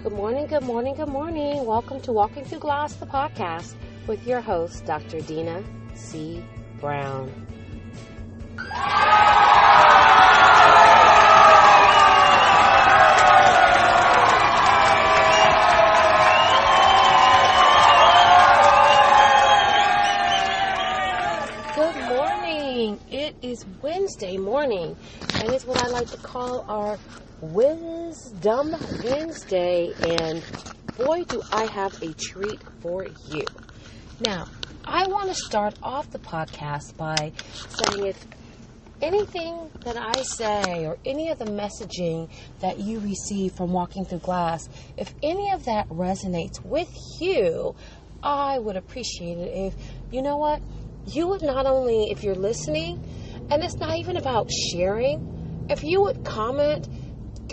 Good morning, good morning, good morning. Welcome to Walking Through Glass, the podcast, with your host, Dr. Dina C. Brown. Good morning. It is Wednesday morning, and it's what I like to call our Wisdom Wednesday, and boy, do I have a treat for you. Now, I want to start off the podcast by saying if anything that I say or any of the messaging that you receive from Walking Through Glass, if any of that resonates with you, I would appreciate it if, you know what, you would not only, if you're listening, and it's not even about sharing, if you would comment,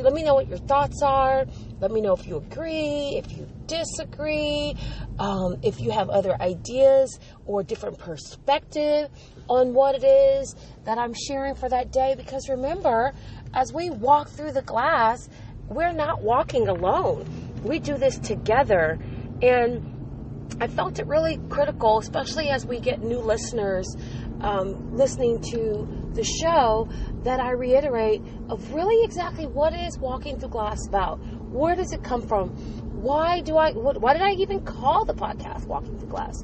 let me know what your thoughts are. Let me know if you agree, if you disagree, if you have other ideas or different perspective on what it is that I'm sharing for that day. Because remember, as we walk through the glass, we're not walking alone. We do this together. And I felt it really critical, especially as we get new listeners listening to the show, that I reiterate of really exactly what is Walking Through Glass about. Where does it come from? Why did I even call the podcast Walking Through Glass?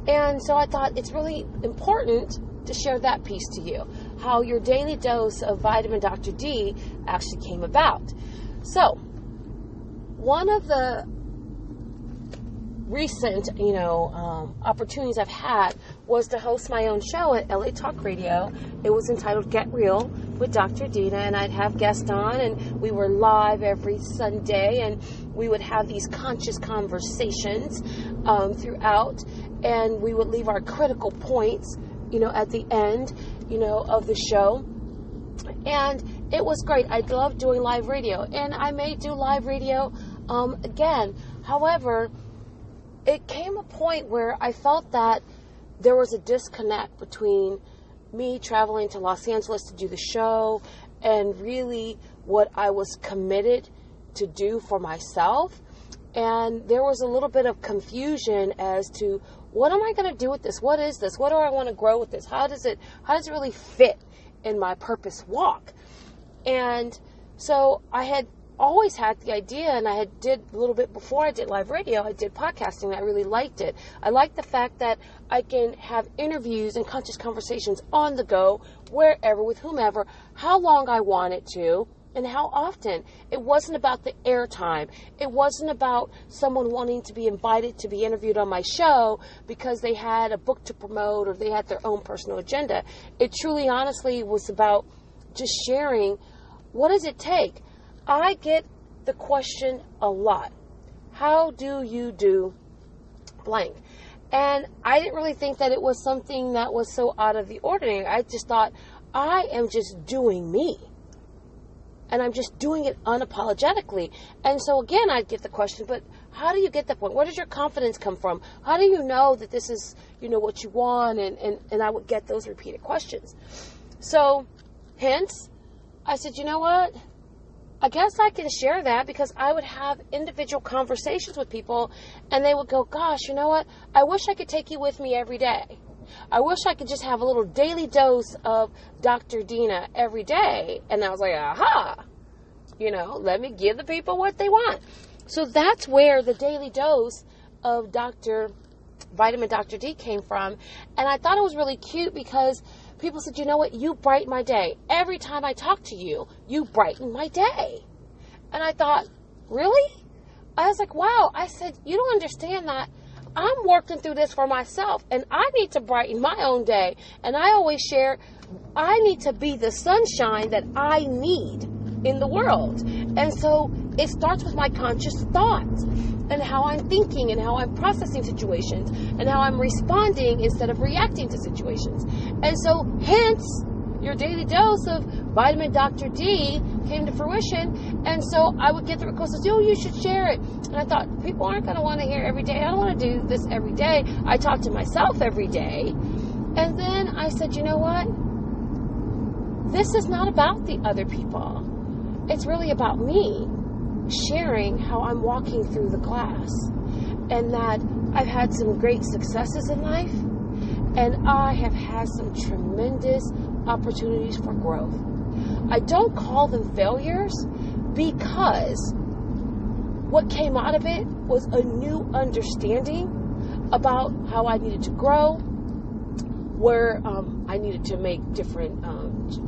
And so I thought it's really important to share that piece to you, how your daily dose of vitamin Dr. D actually came about. So, one of the recent, opportunities I've had was to host my own show at LA Talk Radio. It was entitled Get Real with Dr. Dina, and I'd have guests on, and we were live every Sunday, and we would have these conscious conversations throughout, and we would leave our critical points, at the end, of the show. And it was great. I loved doing live radio, and I may do live radio again. However, it came a point where I felt that there was a disconnect between me traveling to Los Angeles to do the show and really what I was committed to do for myself. And there was a little bit of confusion as to what am I going to do with this? What is this? What do I want to grow with this? How does it really fit in my purpose walk? And so I had always had the idea, and I did a little bit before I did live radio, I did podcasting. I really liked it. I liked the fact that I can have interviews and conscious conversations on the go, wherever, with whomever, how long I wanted to, and how often. It wasn't about the airtime. It wasn't about someone wanting to be invited to be interviewed on my show because they had a book to promote or they had their own personal agenda. It truly, honestly, was about just sharing, what does it take? I get the question a lot. How do you do blank? And I didn't really think that it was something that was so out of the ordinary. I just thought, I am just doing me. And I'm just doing it unapologetically. And so again, I'd get the question, but how do you get that point? Where does your confidence come from? How do you know that this is, what you want? And I would get those repeated questions. So, hence, I said, you know what? I guess I can share that, because I would have individual conversations with people and they would go, gosh, you know what? I wish I could take you with me every day. I wish I could just have a little daily dose of Dr. Dina every day. And I was like, aha, let me give the people what they want. So that's where the daily dose of vitamin Dr. D came from. And I thought it was really cute because people said, you know what, you brighten my day. Every time I talk to you, you brighten my day. And I thought, really? I was like, wow. I said, you don't understand that I'm working through this for myself, and I need to brighten my own day. And I always share, I need to be the sunshine that I need in the world. And so it starts with my conscious thoughts and how I'm thinking and how I'm processing situations and how I'm responding instead of reacting to situations. And so hence your daily dose of vitamin Dr. D came to fruition. And so I would get the request, oh, you should share it. And I thought, people aren't going to want to hear every day. I don't want to do this every day. I talk to myself every day. And then I said, you know what? This is not about the other people. It's really about me. sharing how I'm walking through the glass, and that I've had some great successes in life, and I have had some tremendous opportunities for growth. I don't call them failures because what came out of it was a new understanding about how I needed to grow, where I needed to make different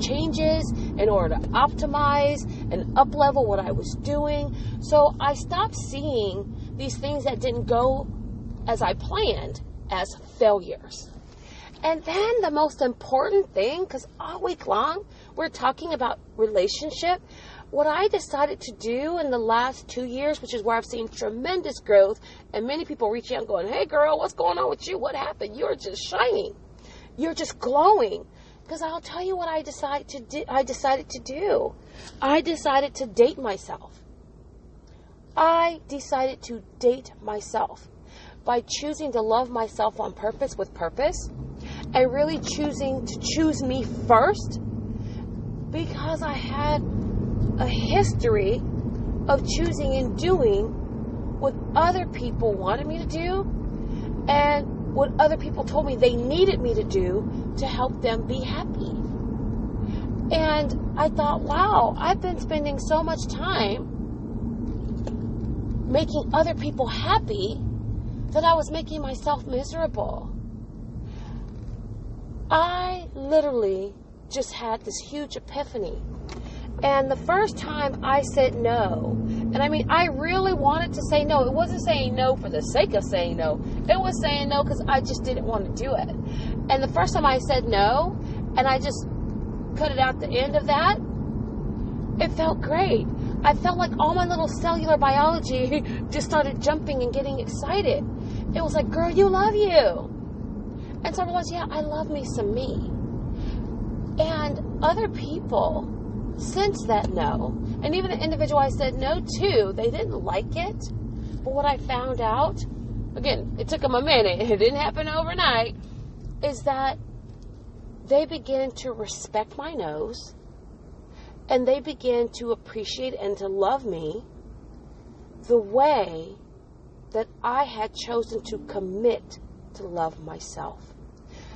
changes in order to optimize and up-level what I was doing. So I stopped seeing these things that didn't go as I planned as failures. And then the most important thing, because all week long we're talking about relationship, what I decided to do in the last 2 years, which is where I've seen tremendous growth, and many people reaching out going, hey girl, what's going on with you? What happened? You're just shining. You're just glowing. Because I'll tell you what I decided to do. I decided to date myself. I decided to date myself by choosing to love myself on purpose with purpose, and really choosing to choose me first, because I had a history of choosing and doing what other people wanted me to do and what other people told me they needed me to do to help them be happy. And I thought, wow, I've been spending so much time making other people happy that I was making myself miserable. I literally just had this huge epiphany. And the first time I said no, and I mean, I really wanted to say no. It wasn't saying no for the sake of saying no. It was saying no because I just didn't want to do it. And the first time I said no, and I just cut it out the end of that, it felt great. I felt like all my little cellular biology just started jumping and getting excited. It was like, girl, you love you. And so I realized, yeah, I love me some me. And other people, since that no, and even the individual I said no to, they didn't like it. But what I found out, again, it took them a minute, it didn't happen overnight, is that they began to respect my no's, and they began to appreciate and to love me the way that I had chosen to commit to love myself.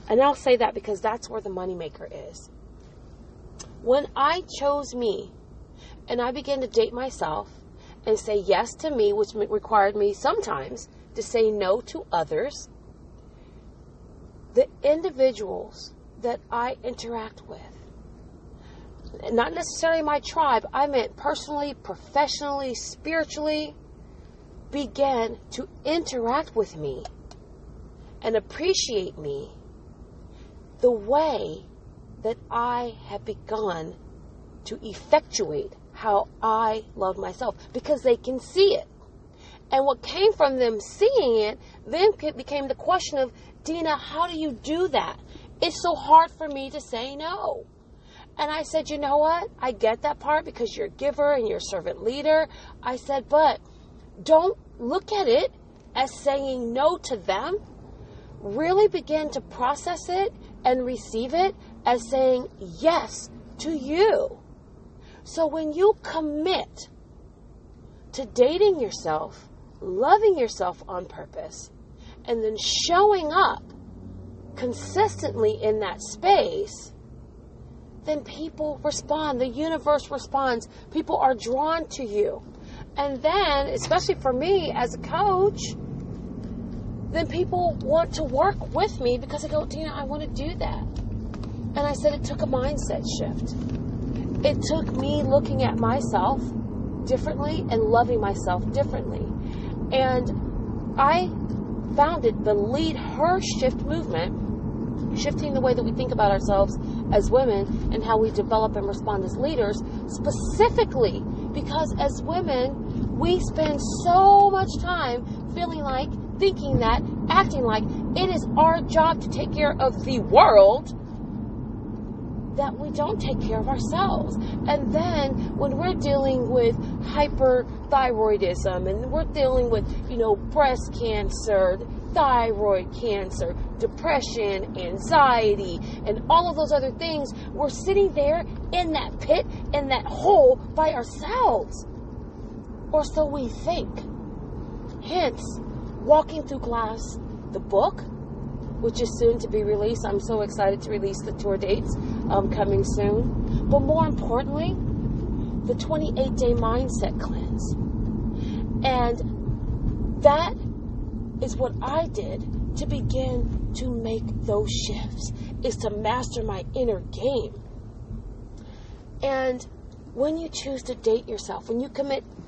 And I'll say that because that's where the moneymaker is. When I chose me and I began to date myself and say yes to me, which required me sometimes to say no to others, the individuals that I interact with, not necessarily my tribe, I meant personally, professionally, spiritually, began to interact with me and appreciate me the way that I have begun to effectuate how I love myself, because they can see it. And what came from them seeing it then became the question of, Dina, how do you do that? It's so hard for me to say no. And I said, you know what? I get that part because you're a giver and you're a servant leader. I said, but don't look at it as saying no to them. Really begin to process it and receive it as saying yes to you. So when you commit to dating yourself, loving yourself on purpose, and then showing up consistently in that space, then people respond. The universe responds. People are drawn to you. And then, especially for me as a coach, then people want to work with me because they go, Dina, I want to do that. And I said it took a mindset shift. It took me looking at myself differently and loving myself differently. And I founded the Lead Her Shift movement, shifting the way that we think about ourselves as women and how we develop and respond as leaders, specifically because as women, we spend so much time feeling like, thinking that, acting like it is our job to take care of the world, that we don't take care of ourselves. And then when we're dealing with hyperthyroidism and we're dealing with, breast cancer, thyroid cancer, depression, anxiety, and all of those other things, we're sitting there in that pit, in that hole by ourselves. or so we think. Hence, Walking Through Glass, the book, which is soon to be released. I'm so excited to release the tour dates coming soon. But more importantly, the 28-day mindset cleanse. And that is what I did to begin to make those shifts, is to master my inner game. And when you choose to date yourself, when you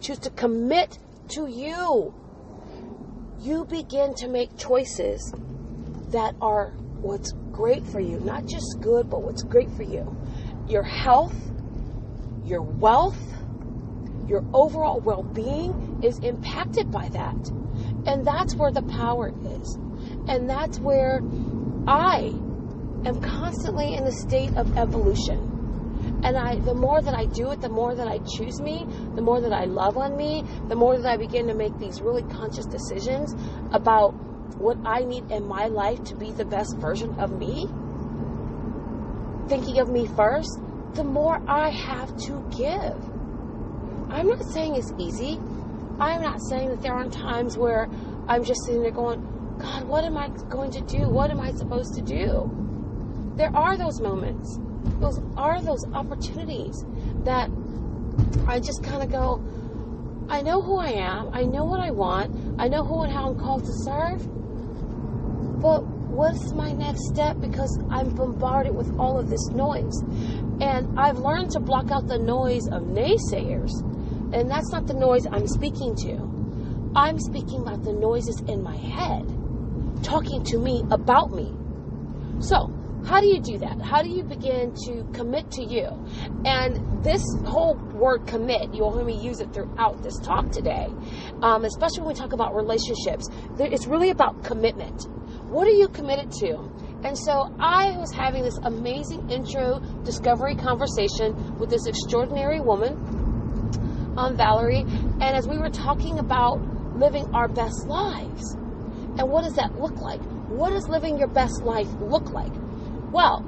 choose to commit to you, you begin to make choices that are what's great for you. Not just good, but what's great for you. Your health, your wealth, your overall well-being is impacted by that. And that's where the power is. And that's where I am constantly in a state of evolution. And the more that I do it, the more that I choose me, the more that I love on me, the more that I begin to make these really conscious decisions about what I need in my life to be the best version of me, thinking of me first, the more I have to give. I'm not saying it's easy. I'm not saying that there aren't times where I'm just sitting there going, God, what am I going to do? What am I supposed to do? There are those moments. Those are those opportunities that I just kind of go, I know who I am. I know what I want. I know who and how I'm called to serve. But what's my next step? Because I'm bombarded with all of this noise. And I've learned to block out the noise of naysayers. And that's not the noise I'm speaking to. I'm speaking about the noises in my head, talking to me about me. So, how do you do that? How do you begin to commit to you? And this whole word commit, you'll hear me use it throughout this talk today, especially when we talk about relationships. It's really about commitment. What are you committed to? And so I was having this amazing intro discovery conversation with this extraordinary woman, Valerie, and as we were talking about living our best lives, and what does that look like? What does living your best life look like? Well,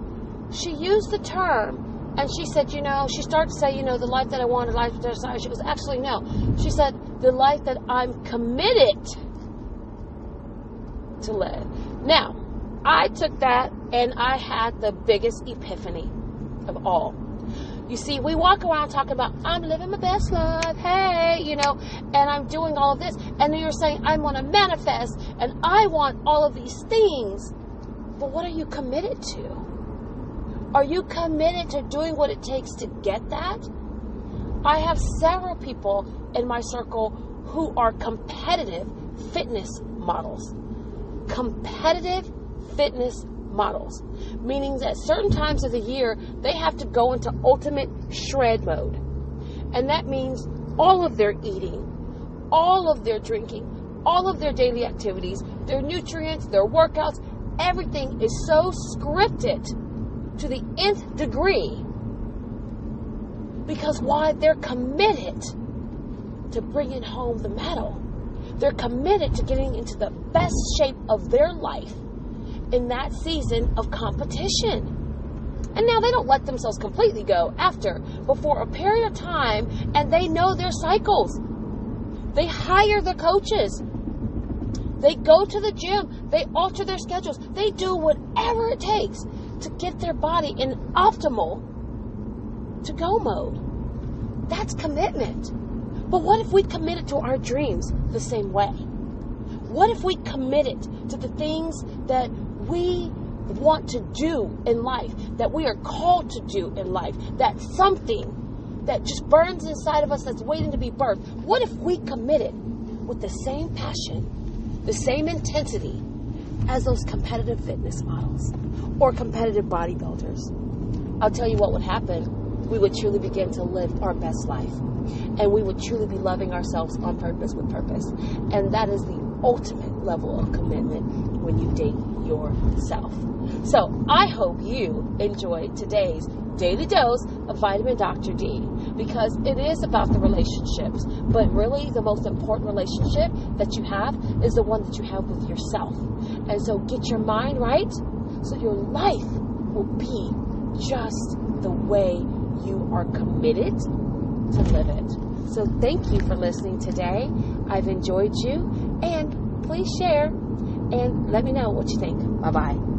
she used the term, and she said, she started to say, the life that I want, the life that I desire. She goes, actually, no. She said, the life that I'm committed to live. Now, I took that, and I had the biggest epiphany of all. You see, we walk around talking about, I'm living my best life, hey, and I'm doing all of this. And then you're saying, I want to manifest, and I want all of these things. But what are you committed to? Are you committed to doing what it takes to get that? I have several people in my circle who are competitive fitness models. Competitive fitness models. Meaning that certain times of the year, they have to go into ultimate shred mode. And that means all of their eating, all of their drinking, all of their daily activities, their nutrients, their workouts, everything is so scripted to the nth degree. Because why? They're committed to bringing home the medal. They're committed to getting into the best shape of their life in that season of competition. And now they don't let themselves completely go after, but for a period of time, and they know their cycles. They hire the coaches. They go to the gym. They alter their schedules. They do whatever it takes to get their body in optimal to-go mode. That's commitment. But what if we committed to our dreams the same way? What if we committed to the things that we want to do in life, that we are called to do in life, that's something that just burns inside of us that's waiting to be birthed? What if we committed with the same passion, the same intensity as those competitive fitness models or competitive bodybuilders? I'll tell you what would happen. We would truly begin to live our best life. And we would truly be loving ourselves on purpose with purpose. And that is the ultimate level of commitment when you date yourself. So I hope you enjoyed today's daily dose of Vitamin Dr. D, because it is about the relationships. But really the most important relationship that you have is the one that you have with yourself. And so get your mind right so your life will be just the way you are committed to live it. So thank you for listening today. I've enjoyed you, and please share and let me know what you think. Bye-bye.